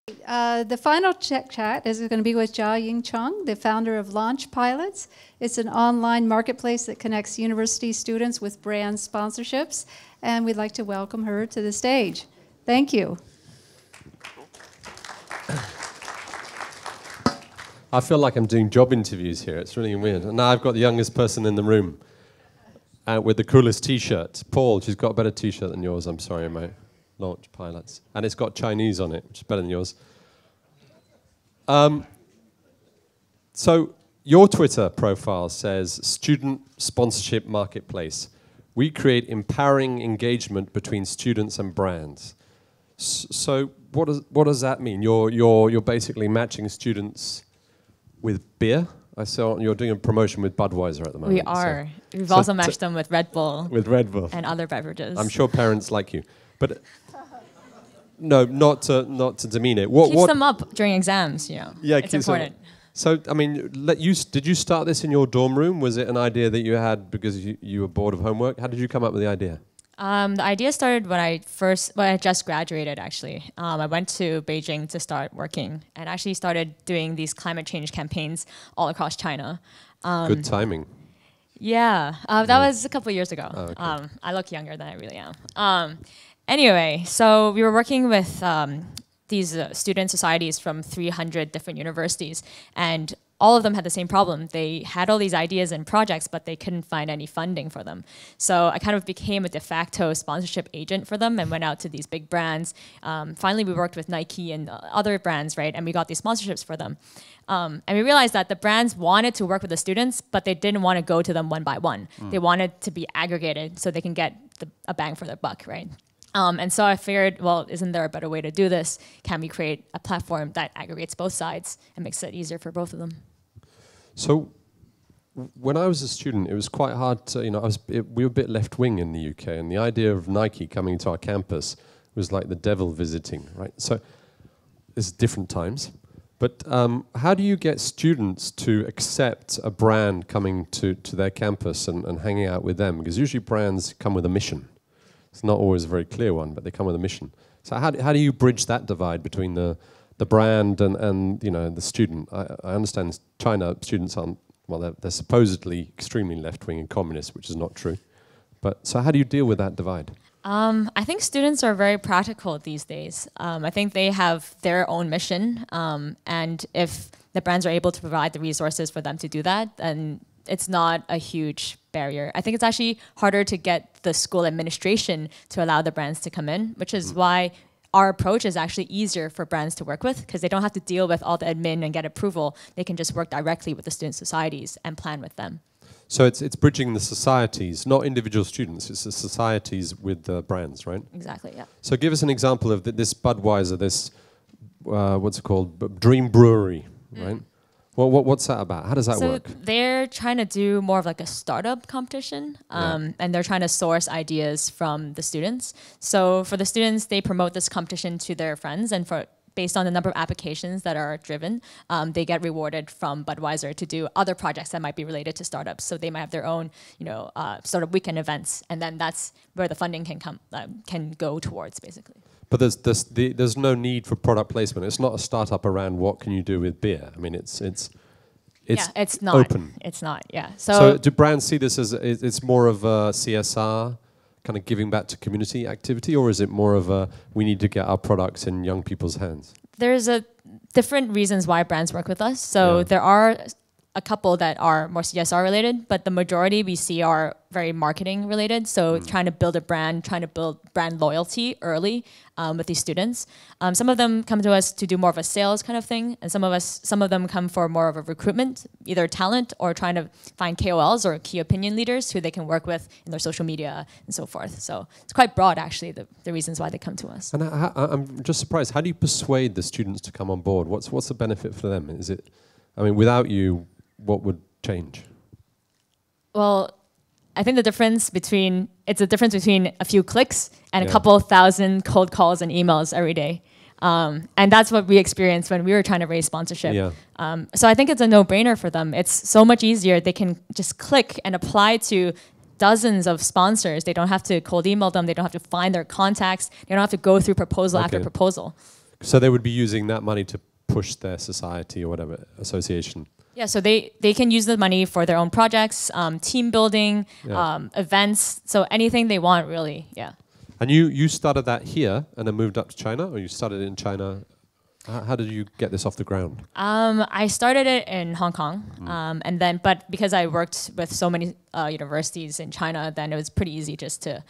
The final chat is going to be with Jah Ying Chung, the founder of Launchpilots. It's an online marketplace that connects university students with brand sponsorships, and we'd like to welcome her to the stage. Thank you. I feel like I'm doing job interviews here. It's really weird. And now I've got the youngest person in the room with the coolest T-shirt. Paul, she's got a better T-shirt than yours. I'm sorry, mate. Launchpilots. And it's got Chinese on it, which is better than yours. So your Twitter profile says, Student Sponsorship Marketplace. We create empowering engagement between students and brands. So what does that mean? You're basically matching students with beer? I saw you're doing a promotion with Budweiser at the moment. We are. So we've also matched them with Red Bull. With Red Bull. And other beverages. I'm sure parents like you. But no, not to demean it. Keeps them up during exams, you know. Yeah, it's important. So, I mean, did you start this in your dorm room? Was it an idea that you had because you were bored of homework? How did you come up with the idea? The idea started when I just graduated, actually. I went to Beijing to start working and actually started doing these climate change campaigns all across China. Good timing. Yeah, that was a couple of years ago. Oh, okay. I look younger than I really am. Anyway, so we were working with these student societies from 300 different universities, and all of them had the same problem. They had all these ideas and projects, but they couldn't find any funding for them. So I kind of became a de facto sponsorship agent for them and went out to these big brands. Finally, we worked with Nike and other brands, right? And we got these sponsorships for them. And we realized that the brands wanted to work with the students, but they didn't want to go to them one by one. They wanted to be aggregated so they can get a bang for their buck, right? And so I figured, well, isn't there a better way to do this? Can we create a platform that aggregates both sides and makes it easier for both of them? So when I was a student, it was quite hard to, we were a bit left-wing in the UK, and the idea of Nike coming to our campus was like the devil visiting, right? So it's different times. But how do you get students to accept a brand coming to their campus and hanging out with them? Because usually brands come with a mission. It's not always a very clear one, but they come with a mission. So how do you bridge that divide between the brand and the student? I understand China students aren't, well, they're supposedly extremely left-wing and communist, which is not true. But so how do you deal with that divide? I think students are very practical these days. I think they have their own mission, and if the brands are able to provide the resources for them to do that, then it's not a huge barrier. I think it's actually harder to get the school administration to allow the brands to come in, which is why our approach is actually easier for brands to work with, because they don't have to deal with all the admin and get approval. They can just work directly with the student societies and plan with them. So it's bridging the societies, not individual students. It's the societies with the brands, right? Exactly, yeah. So give us an example of this Budweiser, this, what's it called, Dream Brewery, right? Well, what's that about? How does that work? So they're trying to do more of like a startup competition, and they're trying to source ideas from the students. So for the students, they promote this competition to their friends, and based on the number of applications that are driven, they get rewarded from Budweiser to do other projects that might be related to startups. So they might have their own, startup weekend events, and then that's where the funding can go towards, basically. But there's no need for product placement. It's not a startup around what can you do with beer. I mean, it's not open. It's not, yeah. So do brands see this as it's more of a CSR, kind of giving back to community activity, or is it more of a we need to get our products in young people's hands? There's different reasons why brands work with us. So there are a couple that are more CSR related, but the majority we see are very marketing related. So trying to build a brand, trying to build brand loyalty early with these students. Some of them come to us to do more of a sales kind of thing, and some of them come for more of a recruitment, either talent or trying to find KOLs or key opinion leaders who they can work with in their social media and so forth. So it's quite broad, actually, the reasons why they come to us. And I'm just surprised. How do you persuade the students to come on board? What's the benefit for them? Is it, I mean, without you, what would change? Well, I think it's a difference between a few clicks and a couple thousand cold calls and emails every day. And that's what we experienced when we were trying to raise sponsorship. So I think it's a no-brainer for them. It's so much easier. They can just click and apply to dozens of sponsors. They don't have to cold email them. They don't have to find their contacts. They don't have to go through proposal after proposal. So they would be using that money to push their society or whatever association. Yeah, so they can use the money for their own projects, team building, events, so anything they want, really, yeah. And you started that here and then moved up to China, or you started it in China? How did you get this off the ground? I started it in Hong Kong, and then, but because I worked with so many universities in China, then it was pretty easy just to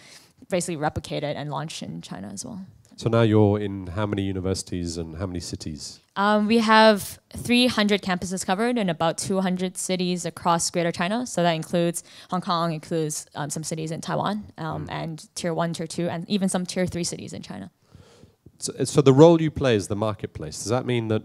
basically replicate it and launch in China as well. So now you're in how many universities and how many cities? We have 300 campuses covered in about 200 cities across Greater China. So that includes Hong Kong, includes some cities in Taiwan, and Tier 1, Tier 2, and even some Tier 3 cities in China. So the role you play is the marketplace. Does that mean that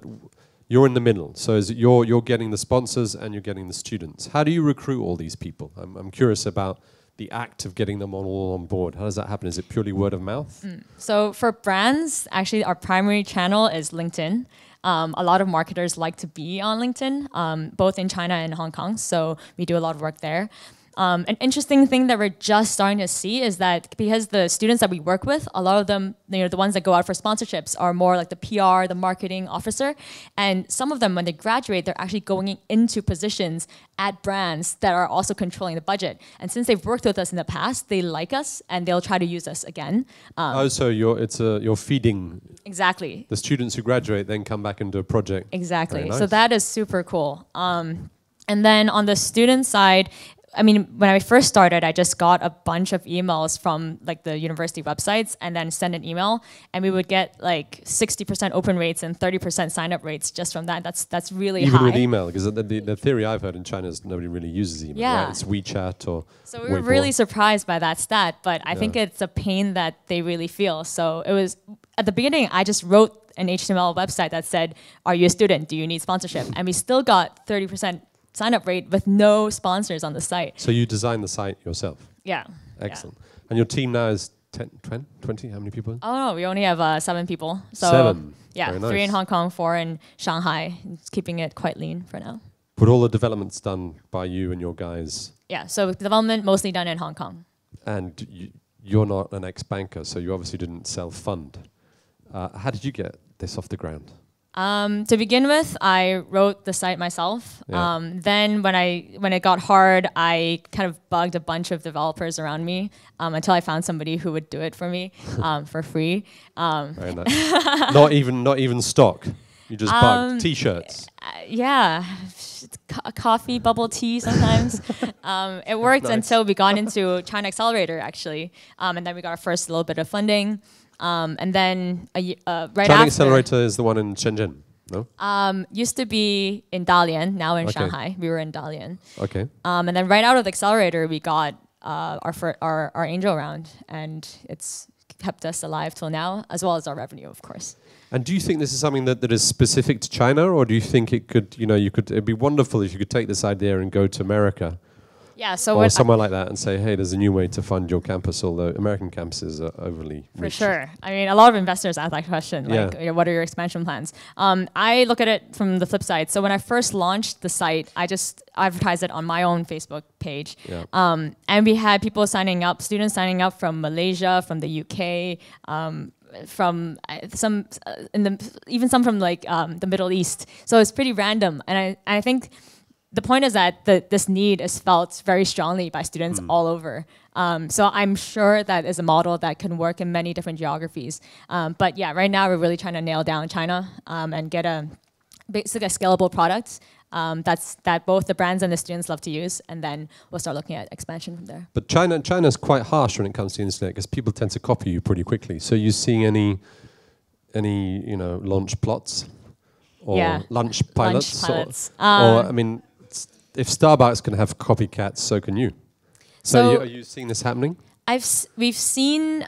you're in the middle? So is it you're getting the sponsors and you're getting the students. How do you recruit all these people? I'm curious about the act of getting them all on board. How does that happen? Is it purely word of mouth? So for brands, actually our primary channel is LinkedIn. A lot of marketers like to be on LinkedIn, both in China and Hong Kong. So we do a lot of work there. An interesting thing that we're just starting to see is that because the students that we work with, a lot of them, the ones that go out for sponsorships are more like the PR, the marketing officer. And some of them, when they graduate, they're actually going into positions at brands that are also controlling the budget. And since they've worked with us in the past, they like us and they'll try to use us again. So you're feeding. Exactly. The students who graduate then come back into a project. Exactly. Nice. So that is super cool. And then on the student side, I mean, when I first started, I just got a bunch of emails from like the university websites and then send an email, and we would get like 60% open rates and 30% sign up rates just from that. That's really high. Even with email, because the theory I've heard in China is nobody really uses email, right? It's WeChat or So we were really surprised by that stat, but I think it's a pain that they really feel. So it was, at the beginning, I just wrote an HTML website that said, are you a student? Do you need sponsorship? And we still got 30% sign-up rate with no sponsors on the site. So you designed the site yourself? Yeah. Excellent. Yeah. And your team now is 10, 20? How many people? Oh, no, we only have 7 people. So 7? Yeah, Very nice. 3 in Hong Kong, 4 in Shanghai. It's keeping it quite lean for now. But all the development's done by you and your guys? Yeah, so development mostly done in Hong Kong. And you're not an ex-banker, so you obviously didn't self-fund. How did you get this off the ground? To begin with, I wrote the site myself. Yeah. Then when it got hard, I kind of bugged a bunch of developers around me until I found somebody who would do it for me for free. Very nice. not even stock. You just bugged T-shirts. Yeah, coffee, bubble tea sometimes. It worked until we got into China Accelerator actually, and then we got our first little bit of funding. And then right after... China Accelerator is the one in Shenzhen, no? Used to be in Dalian, now in Shanghai. We were in Dalian. Okay. And then right out of the accelerator, we got our angel round, and it's kept us alive till now, as well as our revenue, of course. And do you think this is something that is specific to China, or do you think it could, it'd be wonderful if you could take this idea and go to America? Yeah, so or somewhere like that and say, hey, there's a new way to fund your campus, although American campuses are overly rich. For sure. I mean, a lot of investors ask that question, like, what are your expansion plans? I look at it from the flip side. So when I first launched the site, I just advertised it on my own Facebook page. Yeah. And we had people signing up, students signing up from Malaysia, from the UK, from some, even some from like the Middle East. So it's pretty random. And I think the point is that this need is felt very strongly by students all over. So I'm sure that is a model that can work in many different geographies. But yeah, right now we're really trying to nail down China and get basically a scalable product that both the brands and the students love to use, and then we'll start looking at expansion from there. But China's quite harsh when it comes to the internet because people tend to copy you pretty quickly. So you seeing any launch plots or lunch pilots? Or I mean, if Starbucks can have copycats, so can you. So are you seeing this happening? We've seen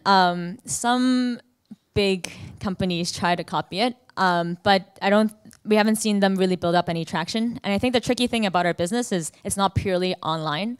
some big companies try to copy it, but we haven't seen them really build up any traction. And I think the tricky thing about our business is it's not purely online.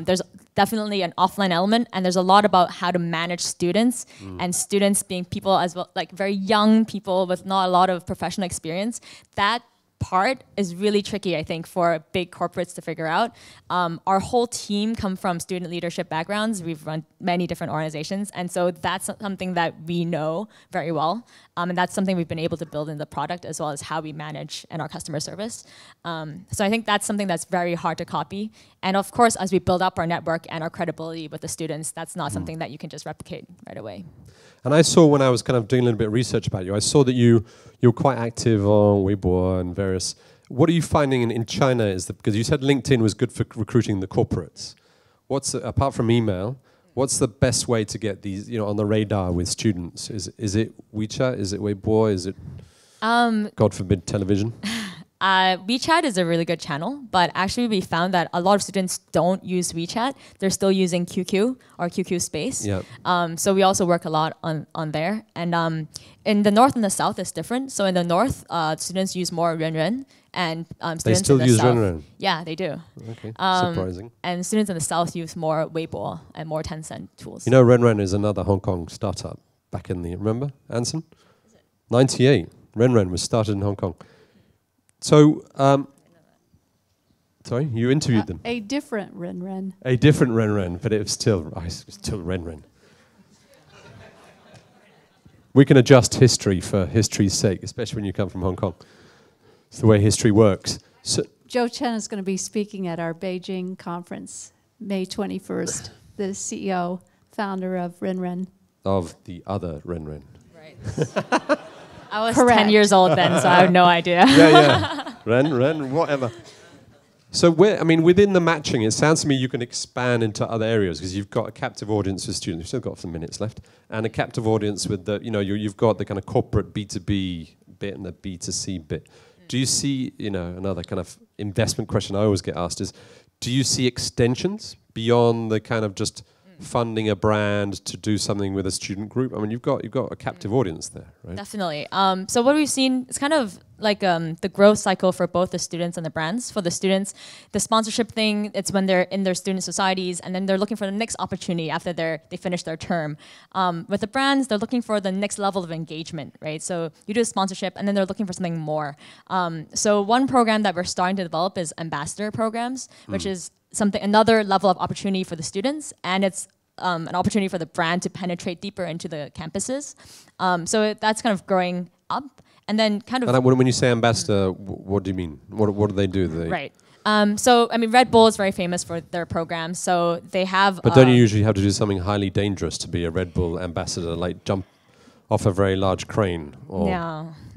There's definitely an offline element, and there's a lot about how to manage students, and students being people as well, like very young people with not a lot of professional experience. That part is really tricky, I think, for big corporates to figure out. Our whole team come from student leadership backgrounds. We've run many different organizations, and so that's something that we know very well, and that's something we've been able to build in the product as well as how we manage and our customer service. So I think that's something that's very hard to copy. And of course, as we build up our network and our credibility with the students, that's not something that you can just replicate right away. And I saw when I was kind of doing a little bit of research about you, I saw that you're quite active on Weibo and various. What are you finding in China? Because you said LinkedIn was good for recruiting the corporates. Apart from email, what's the best way to get these on the radar with students? Is it WeChat? Is it Weibo? Is it God forbid television? WeChat is a really good channel, but actually we found that a lot of students don't use WeChat. They're still using QQ or QQ Space. Yep. So we also work a lot on there. And in the north and the south, it's different. So in the north, students use more Renren, and students they still in the use south, Renren? Yeah, they do. Okay, surprising. And students in the south use more Weibo and more Tencent tools. You know, Renren is another Hong Kong startup back in remember, Anson? 98. Renren was started in Hong Kong. So, sorry, you interviewed them? A different Renren. A different Renren, but it was still Renren. We can adjust history for history's sake, especially when you come from Hong Kong. It's the way history works. So Joe Chen is going to be speaking at our Beijing conference, May 21st, the CEO, founder of Renren. Of the other Renren. Right. I was Correct. 10 years old then, so I have no idea. Yeah. Ren, whatever. So within the matching, it sounds to me you can expand into other areas because you've got a captive audience with students. We've still got some minutes left, and a captive audience with you've got the kind of corporate B2B bit and the B2C bit. Do you see, another kind of investment question I always get asked is, do you see extensions beyond the kind of just funding a brand to do something with a student group? I mean, you've got a captive audience there, right? Definitely. So what we've seen, it's kind of like the growth cycle for both the students and the brands. For the students, the sponsorship thing, it's when they're in their student societies and then they're looking for the next opportunity after they finish their term. With the brands, they're looking for the next level of engagement, right? So you do a sponsorship and then they're looking for something more. So one program that we're starting to develop is ambassador programs, which is another level of opportunity for the students, and it's an opportunity for the brand to penetrate deeper into the campuses. So that's kind of growing up. And then kind of... And when you say ambassador, what do you mean? What do they do? Right. So, Red Bull is very famous for their programs. So they have... But don't you usually have to do something highly dangerous to be a Red Bull ambassador, like jump off a very large crane or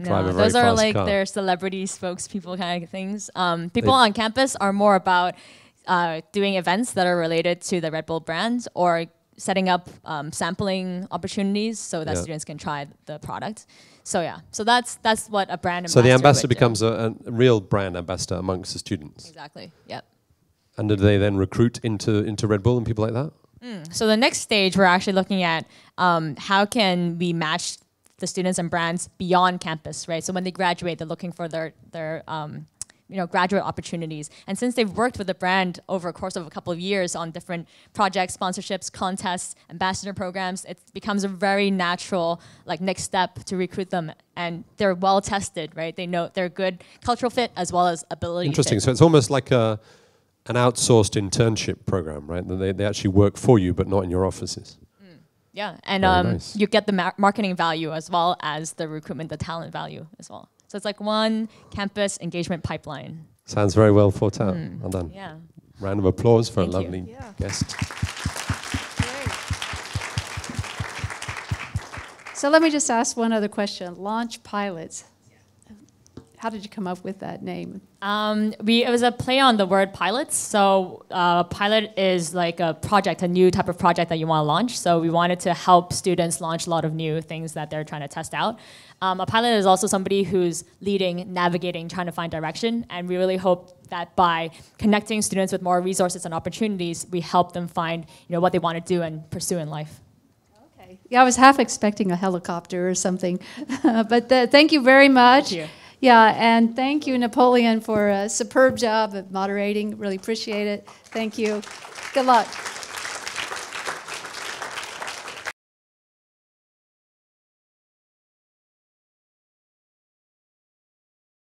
drive a very Those are fast like car? their celebrity spokespeople kind of things. People on campus are more about doing events that are related to the Red Bull brand or setting up sampling opportunities so that students can try the product. So so that's what a brand ambassador. So the ambassador would do. becomes a real brand ambassador amongst the students. Exactly. Yep. And do they then recruit into Red Bull and people like that? So the next stage, we're actually looking at how can we match the students and brands beyond campus, right? So when they graduate, they're looking for their graduate opportunities. And since they've worked with the brand over a course of a couple of years on different projects, sponsorships, contests, ambassador programs, it becomes a very natural next step to recruit them. And they're well tested, right? They know they're good cultural fit as well as ability Interesting. fit. So it's almost like an outsourced internship program, right? They actually work for you, but not in your offices. Yeah, and nice. you get the marketing value as well as the recruitment, the talent value as well. So it's like one campus engagement pipeline. Sounds very well thought out. Well done. Yeah. Round of applause for Thank a you. lovely guest. Great. So let me just ask one other question. Launchpilots. How did you come up with that name? It was a play on the word pilots. So pilot is like a project, a new type of project that you want to launch. So we wanted to help students launch a lot of new things that they're trying to test out. A pilot is also somebody who's leading, navigating, trying to find direction. And we really hope that by connecting students with more resources and opportunities, we help them find what they want to do and pursue in life. Okay. Yeah, I was half expecting a helicopter or something. But thank you very much. Thank you. Yeah, and thank you, Napoleon, for a superb job of moderating. Really appreciate it. Thank you. Good luck.